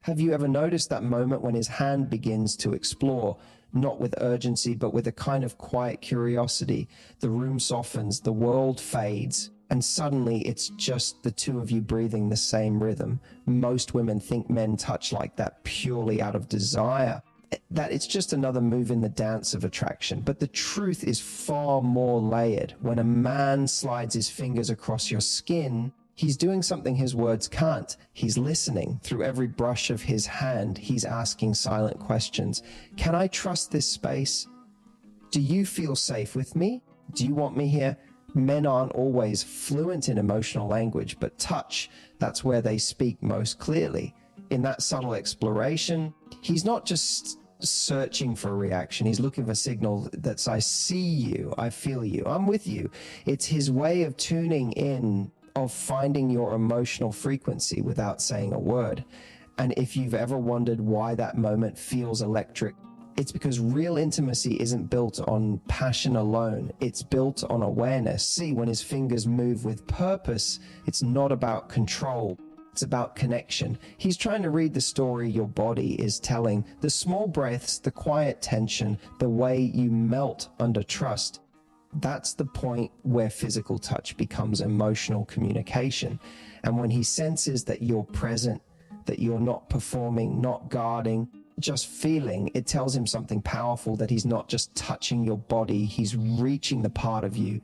Have you ever noticed that moment when his hand begins to explore, not with urgency, but with a kind of quiet curiosity? The room softens, the world fades, and suddenly it's just the two of you breathing the same rhythm. Most women think men touch like that purely out of desire, that it's just another move in the dance of attraction. But the truth is far more layered. When a man slides his fingers across your skin, he's doing something his words can't. He's listening. Through every brush of his hand, he's asking silent questions. Can I trust this space? Do you feel safe with me? Do you want me here? Men aren't always fluent in emotional language, but touch, that's where they speak most clearly. In that subtle exploration, he's not just searching for a reaction. He's looking for a signal that's, I see you, I feel you, I'm with you. It's his way of tuning in, of finding your emotional frequency without saying a word. And if you've ever wondered why that moment feels electric, it's because real intimacy isn't built on passion alone. It's built on awareness. See, when his fingers move with purpose, it's not about control. It's about connection. He's trying to read the story your body is telling, the small breaths, the quiet tension, the way you melt under trust. That's the point where physical touch becomes emotional communication. And when he senses that you're present, that you're not performing, not guarding, just feeling, it tells him something powerful, that he's not just touching your body, he's reaching the part of you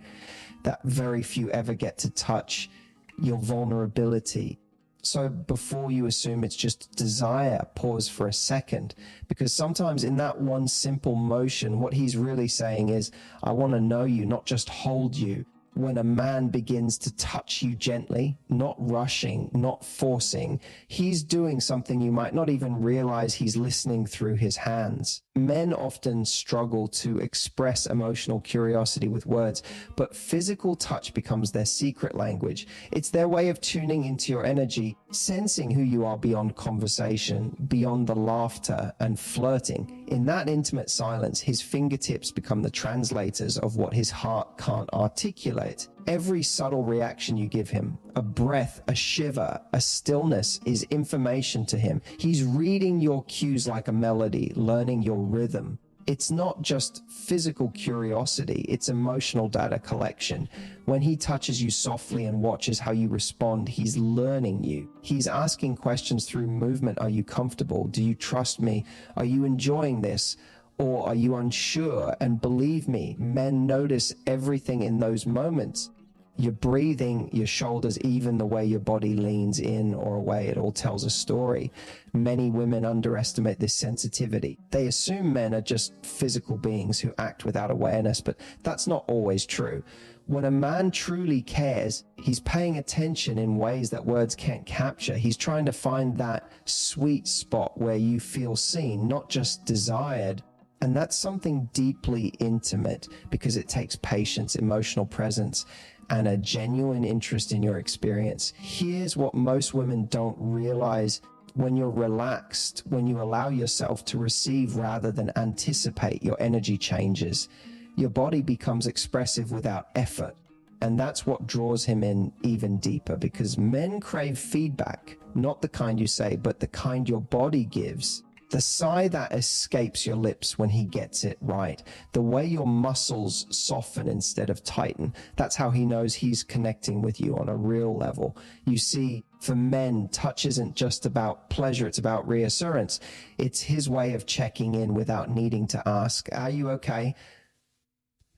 that very few ever get to touch, your vulnerability. So before you assume it's just desire, pause for a second, because sometimes in that one simple motion, what he's really saying is, I want to know you, not just hold you. When a man begins to touch you gently, not rushing, not forcing, he's doing something you might not even realize. He's listening through his hands. Men often struggle to express emotional curiosity with words, but physical touch becomes their secret language. It's their way of tuning into your energy, sensing who you are beyond conversation, beyond the laughter and flirting. In that intimate silence, his fingertips become the translators of what his heart can't articulate. Every subtle reaction you give him, a breath, a shiver, a stillness, is information to him. He's reading your cues like a melody, learning your rhythm. It's not just physical curiosity, it's emotional data collection. When he touches you softly and watches how you respond, he's learning you. He's asking questions through movement. Are you comfortable? Do you trust me? Are you enjoying this? Or are you unsure? And believe me, men notice everything in those moments. Your breathing, your shoulders, even the way your body leans in or away, it all tells a story. Many women underestimate this sensitivity. They assume men are just physical beings who act without awareness, but that's not always true. When a man truly cares, he's paying attention in ways that words can't capture. He's trying to find that sweet spot where you feel seen, not just desired. And that's something deeply intimate, because it takes patience, emotional presence, and a genuine interest in your experience. Here's what most women don't realize. When you're relaxed, when you allow yourself to receive rather than anticipate, your energy changes. Your body becomes expressive without effort. And that's what draws him in even deeper, because men crave feedback, not the kind you say, but the kind your body gives. The sigh that escapes your lips when he gets it right. The way your muscles soften instead of tighten. That's how he knows he's connecting with you on a real level. You see, for men, touch isn't just about pleasure, it's about reassurance. It's his way of checking in without needing to ask, are you okay?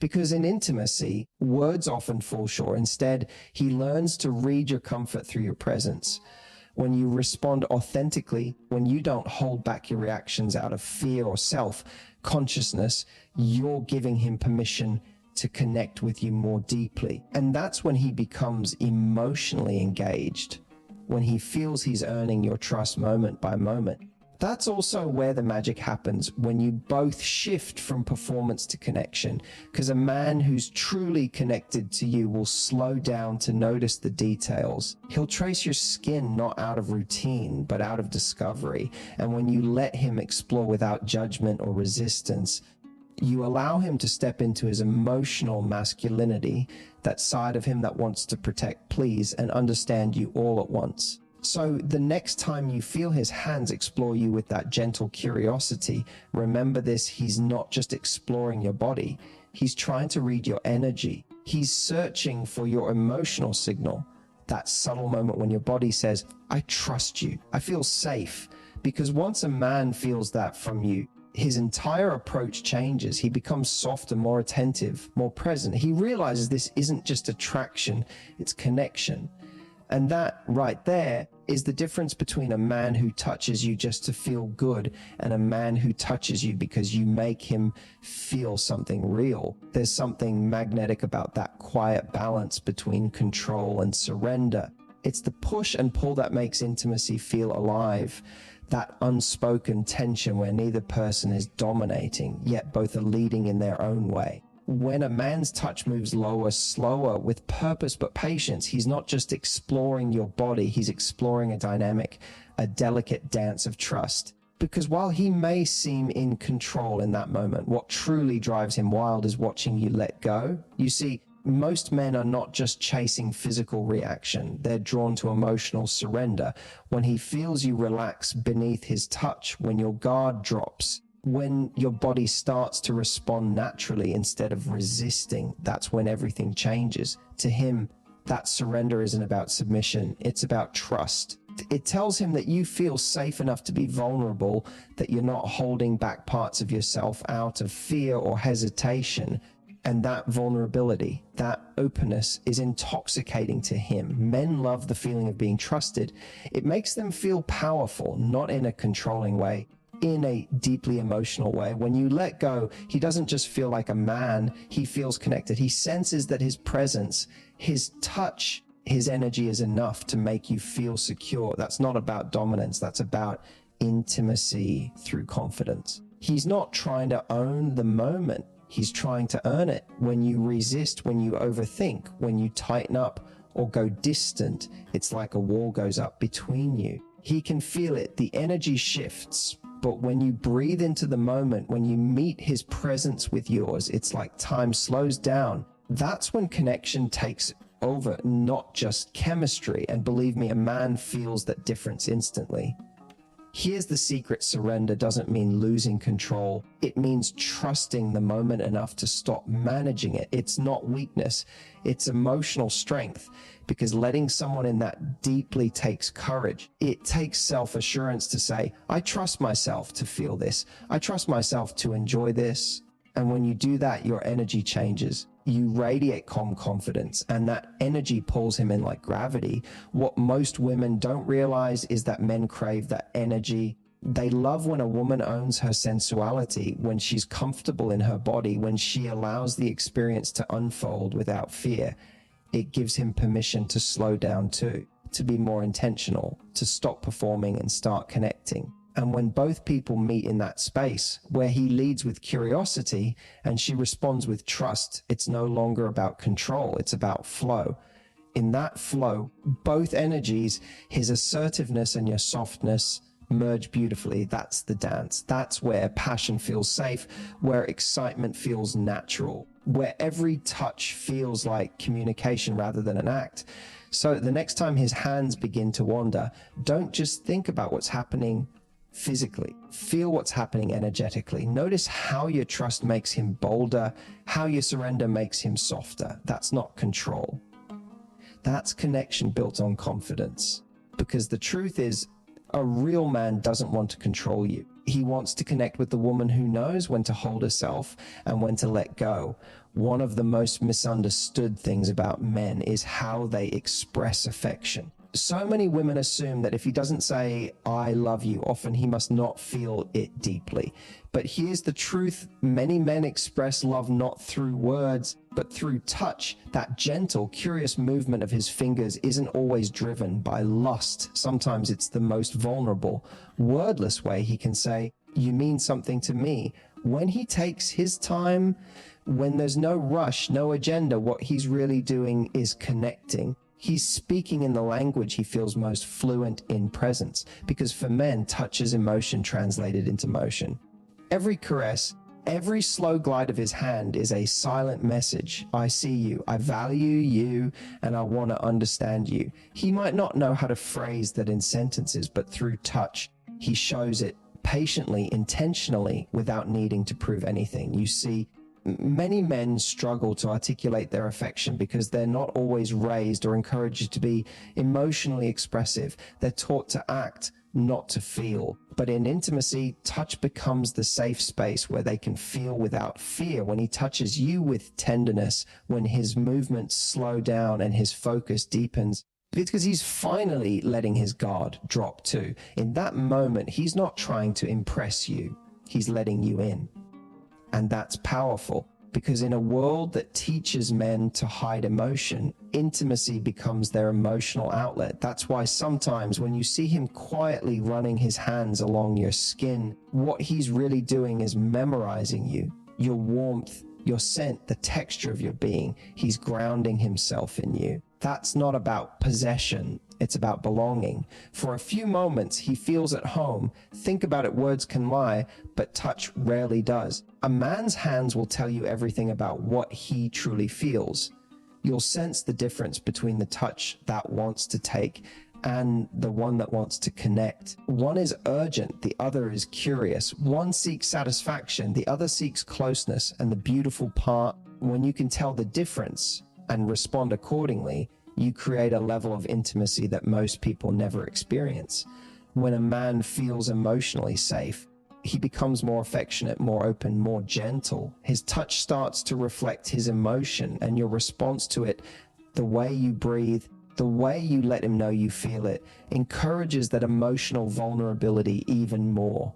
Because in intimacy, words often fall short. Instead, he learns to read your comfort through your presence. When you respond authentically, when you don't hold back your reactions out of fear or self-consciousness, you're giving him permission to connect with you more deeply. And that's when he becomes emotionally engaged, when he feels he's earning your trust moment by moment. That's also where the magic happens, when you both shift from performance to connection, because a man who's truly connected to you will slow down to notice the details. He'll trace your skin not out of routine, but out of discovery. And when you let him explore without judgment or resistance, you allow him to step into his emotional masculinity, that side of him that wants to protect, please, and understand you all at once. So the next time you feel his hands explore you with that gentle curiosity, remember this: he's not just exploring your body, he's trying to read your energy. He's searching for your emotional signal, that subtle moment when your body says, I trust you, I feel safe. Because once a man feels that from you, his entire approach changes. He becomes softer, more attentive, more present. He realizes this isn't just attraction, it's connection. And that right there is the difference between a man who touches you just to feel good and a man who touches you because you make him feel something real. There's something magnetic about that quiet balance between control and surrender. It's the push and pull that makes intimacy feel alive. That unspoken tension where neither person is dominating, yet both are leading in their own way. When a man's touch moves lower, slower, with purpose but patience, he's not just exploring your body, he's exploring a dynamic, a delicate dance of trust. Because while he may seem in control in that moment, what truly drives him wild is watching you let go. You see, most men are not just chasing physical reaction, they're drawn to emotional surrender. When he feels you relax beneath his touch, when your guard drops, when your body starts to respond naturally instead of resisting, that's when everything changes. To him, that surrender isn't about submission, it's about trust. It tells him that you feel safe enough to be vulnerable, that you're not holding back parts of yourself out of fear or hesitation. And that vulnerability, that openness is intoxicating to him. Men love the feeling of being trusted. It makes them feel powerful, not in a controlling way, in a deeply emotional way. When you let go, he doesn't just feel like a man, he feels connected. He senses that his presence, his touch, his energy is enough to make you feel secure. That's not about dominance, that's about intimacy through confidence. He's not trying to own the moment, he's trying to earn it. When you resist, when you overthink, when you tighten up or go distant, it's like a wall goes up between you. He can feel it, the energy shifts. But when you breathe into the moment, when you meet his presence with yours, it's like time slows down. That's when connection takes over, not just chemistry. And believe me, a man feels that difference instantly. Here's the secret: surrender doesn't mean losing control. It means trusting the moment enough to stop managing it. It's not weakness, it's emotional strength. Because letting someone in that deeply takes courage. It takes self-assurance to say, I trust myself to feel this. I trust myself to enjoy this. And when you do that, your energy changes. You radiate calm confidence, and that energy pulls him in like gravity. What most women don't realize is that men crave that energy. They love when a woman owns her sensuality, when she's comfortable in her body, when she allows the experience to unfold without fear. It gives him permission to slow down too, to be more intentional, to stop performing and start connecting. And when both people meet in that space where he leads with curiosity and she responds with trust, it's no longer about control, it's about flow. In that flow, both energies, his assertiveness and your softness, merge beautifully. That's the dance. That's where passion feels safe, where excitement feels natural, where every touch feels like communication rather than an act. So the next time his hands begin to wander, don't just think about what's happening physically. Feel what's happening energetically. Notice how your trust makes him bolder, how your surrender makes him softer. That's not control. That's connection built on confidence. Because the truth is, a real man doesn't want to control you. He wants to connect with the woman who knows when to hold herself and when to let go. One of the most misunderstood things about men is how they express affection. So many women assume that if he doesn't say, I love you, often he must not feel it deeply. But here's the truth. Many men express love not through words, but through touch. That gentle, curious movement of his fingers isn't always driven by lust. Sometimes it's the most vulnerable, wordless way he can say, you mean something to me. When he takes his time, when there's no rush, no agenda, what he's really doing is connecting. He's speaking in the language he feels most fluent in presence, because for men, touch is emotion translated into motion. Every caress, Every slow glide of his hand is a silent message. I see you, I value you, and I want to understand you. He might not know how to phrase that in sentences, but through touch, he shows it patiently, intentionally, without needing to prove anything. You see, many men struggle to articulate their affection because they're not always raised or encouraged to be emotionally expressive. They're taught to act, not to feel. But in intimacy, touch becomes the safe space where they can feel without fear. When he touches you with tenderness, when his movements slow down and his focus deepens, it's because he's finally letting his guard drop too. In that moment, he's not trying to impress you. He's letting you in. And that's powerful, because in a world that teaches men to hide emotion, intimacy becomes their emotional outlet. That's why sometimes when you see him quietly running his hands along your skin, what he's really doing is memorizing you, your warmth, your scent, the texture of your being. He's grounding himself in you. That's not about possession. It's about belonging. For a few moments, he feels at home. Think about it, words can lie, but touch rarely does. A man's hands will tell you everything about what he truly feels. You'll sense the difference between the touch that wants to take and the one that wants to connect. One is urgent, the other is curious. One seeks satisfaction, the other seeks closeness. And the beautiful part, when you can tell the difference and respond accordingly, you create a level of intimacy that most people never experience. When a man feels emotionally safe, he becomes more affectionate, more open, more gentle. His touch starts to reflect his emotion, and your response to it, the way you breathe, the way you let him know you feel it, encourages that emotional vulnerability even more.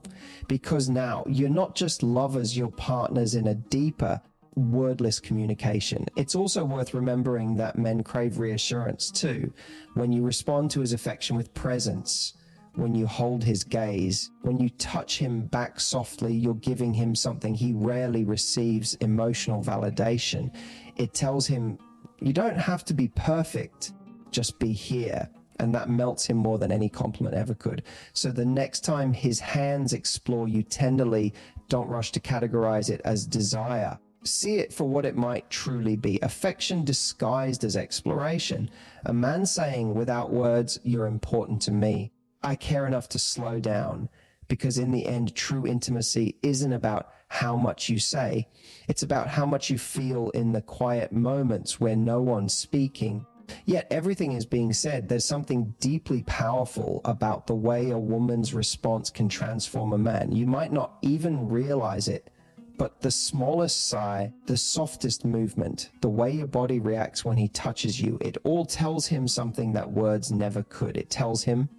Because now you're not just lovers, you're partners in a deeper, wordless communication. It's also worth remembering that men crave reassurance too. When you respond to his affection with presence, when you hold his gaze, when you touch him back softly, you're giving him something he rarely receives: emotional validation. It tells him, you don't have to be perfect, just be here. And that melts him more than any compliment ever could. So the next time his hands explore you tenderly, don't rush to categorize it as desire. See it for what it might truly be: affection disguised as exploration. A man saying without words, you're important to me. I care enough to slow down. Because in the end, true intimacy isn't about how much you say. It's about how much you feel in the quiet moments where no one's speaking, yet everything is being said. There's something deeply powerful about the way a woman's response can transform a man. You might not even realize it, but the smallest sigh, the softest movement, the way your body reacts when he touches you, it all tells him something that words never could. It tells him,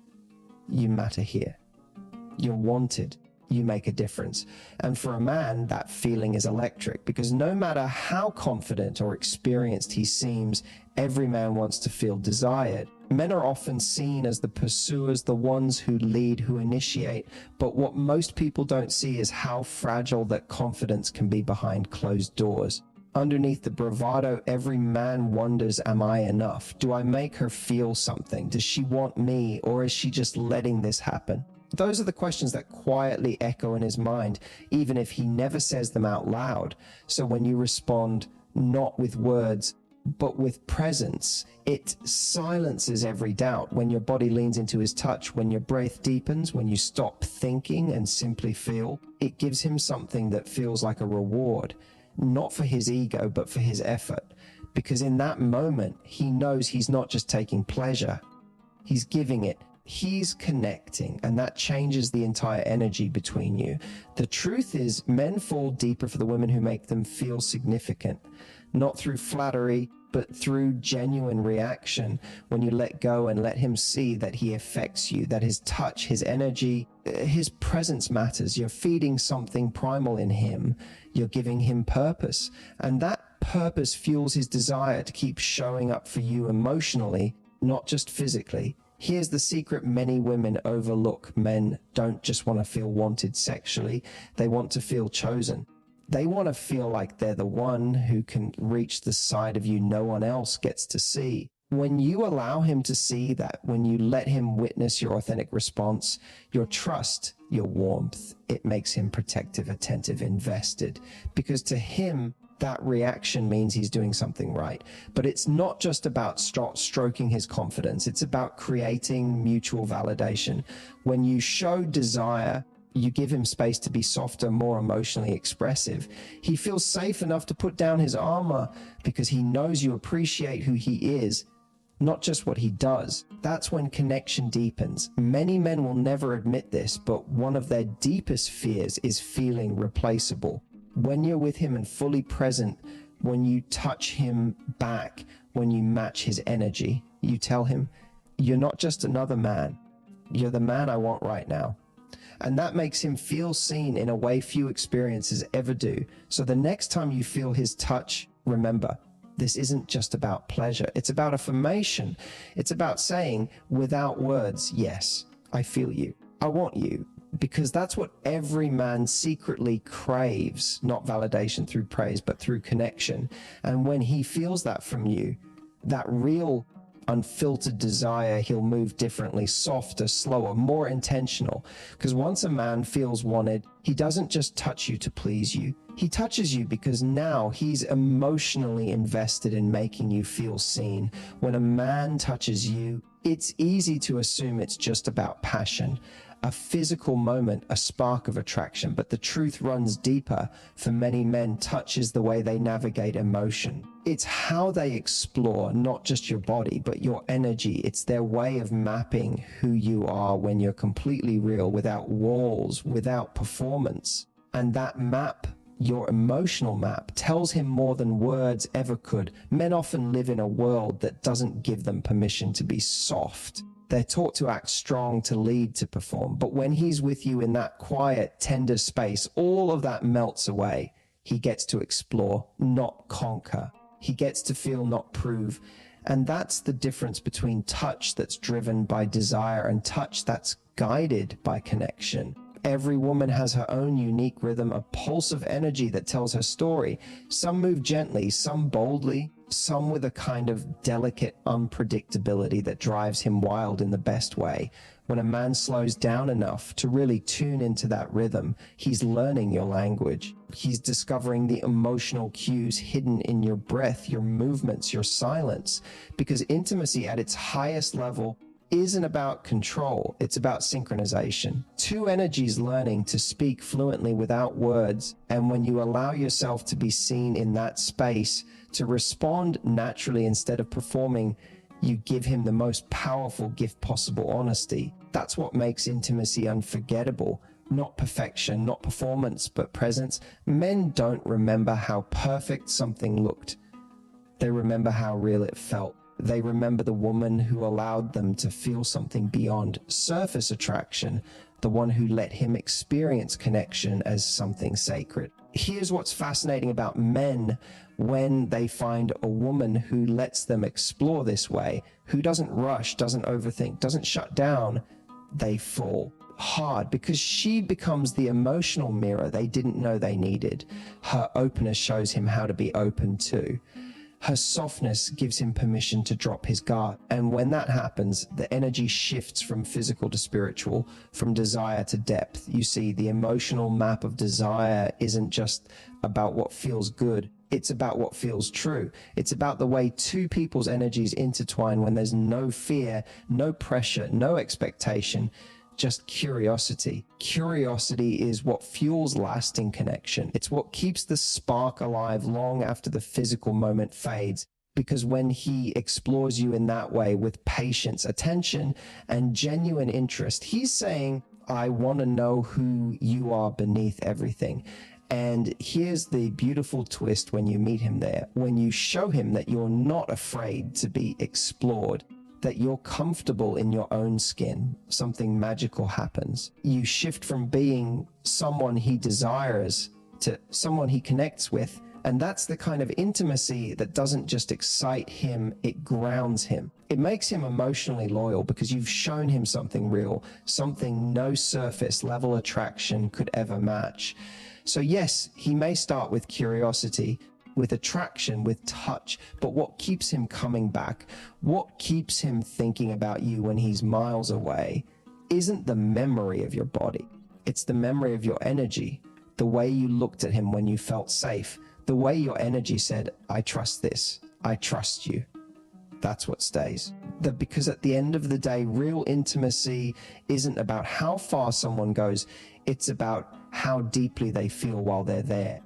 you matter here. You're wanted. You make a difference. And for a man, that feeling is electric, because no matter how confident or experienced he seems, every man wants to feel desired. Men are often seen as the pursuers, the ones who lead, who initiate. But what most people don't see is how fragile that confidence can be behind closed doors. Underneath the bravado, every man wonders, am I enough? Do I make her feel something? Does she want me, or is she just letting this happen? Those are the questions that quietly echo in his mind, even if he never says them out loud. So when you respond not with words, but with presence, it silences every doubt. When your body leans into his touch, when your breath deepens, when you stop thinking and simply feel, it gives him something that feels like a reward, not for his ego, but for his effort. Because in that moment, he knows he's not just taking pleasure, he's giving it. He's connecting, and that changes the entire energy between you. The truth is, men fall deeper for the women who make them feel significant, not through flattery, but through genuine reaction. When you let go and let him see that he affects you, that his touch, his energy, his presence matters. You're feeding something primal in him. You're giving him purpose, and that purpose fuels his desire to keep showing up for you emotionally, not just physically. Here's the secret many women overlook. Men don't just want to feel wanted sexually. They want to feel chosen. They want to feel like they're the one who can reach the side of you no one else gets to see. When you allow him to see that, when you let him witness your authentic response, your trust, your warmth, it makes him protective, attentive, invested. Because to him, that reaction means he's doing something right. But it's not just about stroking his confidence. It's about creating mutual validation. When you show desire, you give him space to be softer, more emotionally expressive. He feels safe enough to put down his armor because he knows you appreciate who he is, not just what he does. That's when connection deepens. Many men will never admit this, but one of their deepest fears is feeling replaceable. When you're with him and fully present, when you touch him back, when you match his energy, you tell him, you're not just another man, you're the man I want right now. And that makes him feel seen in a way few experiences ever do. So the next time you feel his touch, remember, this isn't just about pleasure. It's about affirmation. It's about saying, without words, yes, I feel you. I want you. Because that's what every man secretly craves, not validation through praise, but through connection. And when he feels that from you, that real unfiltered desire, he'll move differently, softer, slower, more intentional. Because once a man feels wanted, he doesn't just touch you to please you. He touches you because now he's emotionally invested in making you feel seen. When a man touches you, it's easy to assume it's just about passion, a physical moment, a spark of attraction, but the truth runs deeper. For many men, touch is the way they navigate emotion. It's how they explore not just your body, but your energy. It's their way of mapping who you are when you're completely real, without walls, without performance. And that map, your emotional map, tells him more than words ever could. Men often live in a world that doesn't give them permission to be soft. They're taught to act strong, to lead, to perform. But when he's with you in that quiet, tender space, all of that melts away. He gets to explore, not conquer. He gets to feel, not prove. And that's the difference between touch that's driven by desire and touch that's guided by connection. Every woman has her own unique rhythm, a pulse of energy that tells her story. Some move gently, some boldly, some with a kind of delicate unpredictability that drives him wild in the best way. When a man slows down enough to really tune into that rhythm, he's learning your language. He's discovering the emotional cues hidden in your breath, your movements, your silence. Because intimacy at its highest level isn't about control, it's about synchronization. Two energies learning to speak fluently without words, and when you allow yourself to be seen in that space, to respond naturally instead of performing, you give him the most powerful gift possible, honesty. That's what makes intimacy unforgettable. Not perfection, not performance, but presence. Men don't remember how perfect something looked. They remember how real it felt. They remember the woman who allowed them to feel something beyond surface attraction, the one who let him experience connection as something sacred. Here's what's fascinating about men when they find a woman who lets them explore this way, who doesn't rush, doesn't overthink, doesn't shut down. They fall hard because she becomes the emotional mirror they didn't know they needed. Her openness shows him how to be open too. Her softness gives him permission to drop his guard. And when that happens, the energy shifts from physical to spiritual, from desire to depth. You see, the emotional map of desire isn't just about what feels good. It's about what feels true. It's about the way two people's energies intertwine when there's no fear, no pressure, no expectation, just curiosity. Curiosity is what fuels lasting connection. It's what keeps the spark alive long after the physical moment fades. Because when he explores you in that way with patience, attention, and genuine interest, he's saying, I want to know who you are beneath everything. And here's the beautiful twist when you meet him there. When you show him that you're not afraid to be explored, that you're comfortable in your own skin, something magical happens. You shift from being someone he desires to someone he connects with. And that's the kind of intimacy that doesn't just excite him, it grounds him. It makes him emotionally loyal because you've shown him something real, something no surface level attraction could ever match. So yes, he may start with curiosity, with attraction, with touch. But what keeps him coming back, what keeps him thinking about you when he's miles away, isn't the memory of your body. It's the memory of your energy, the way you looked at him when you felt safe, the way your energy said, I trust this, I trust you. That's what stays. Because at the end of the day, real intimacy isn't about how far someone goes, it's about how deeply they feel while they're there.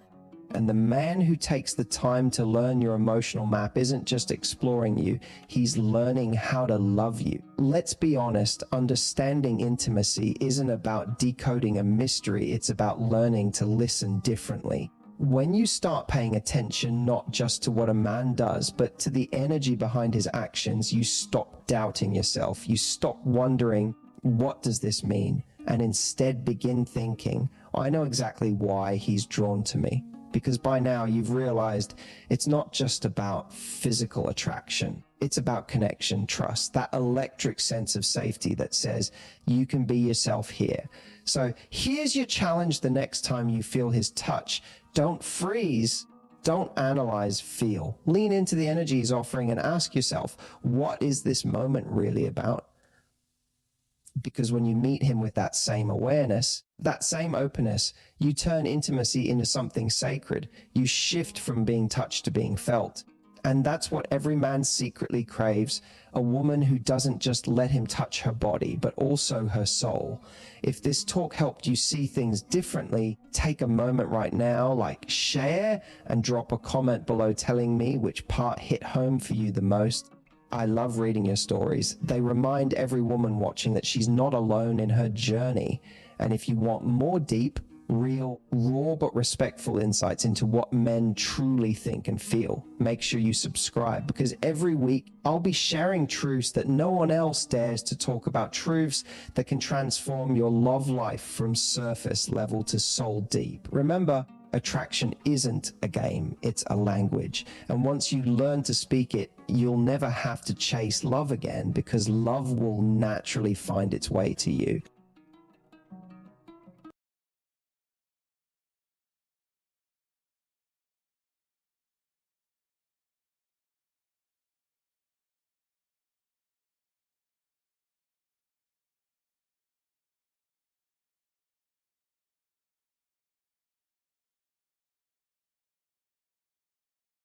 And the man who takes the time to learn your emotional map isn't just exploring you, he's learning how to love you. Let's be honest, understanding intimacy isn't about decoding a mystery, it's about learning to listen differently. When you start paying attention not just to what a man does, but to the energy behind his actions, you stop doubting yourself. You stop wondering, what does this mean? And instead begin thinking, I know exactly why he's drawn to me. Because by now you've realized it's not just about physical attraction. It's about connection, trust, that electric sense of safety that says you can be yourself here. So here's your challenge the next time you feel his touch. Don't freeze. Don't analyze, feel. Lean into the energy he's offering and ask yourself, what is this moment really about? Because when you meet him with that same awareness, that same openness, you turn intimacy into something sacred. You shift from being touched to being felt. And that's what every man secretly craves, a woman who doesn't just let him touch her body, but also her soul. If this talk helped you see things differently, take a moment right now, like share and drop a comment below telling me which part hit home for you the most. I love reading your stories. They remind every woman watching that she's not alone in her journey. And if you want more deep, real, raw but respectful insights into what men truly think and feel, make sure you subscribe, because every week I'll be sharing truths that no one else dares to talk about, truths that can transform your love life from surface level to soul deep. Remember, attraction isn't a game, it's a language. And once you learn to speak it, you'll never have to chase love again, because love will naturally find its way to you.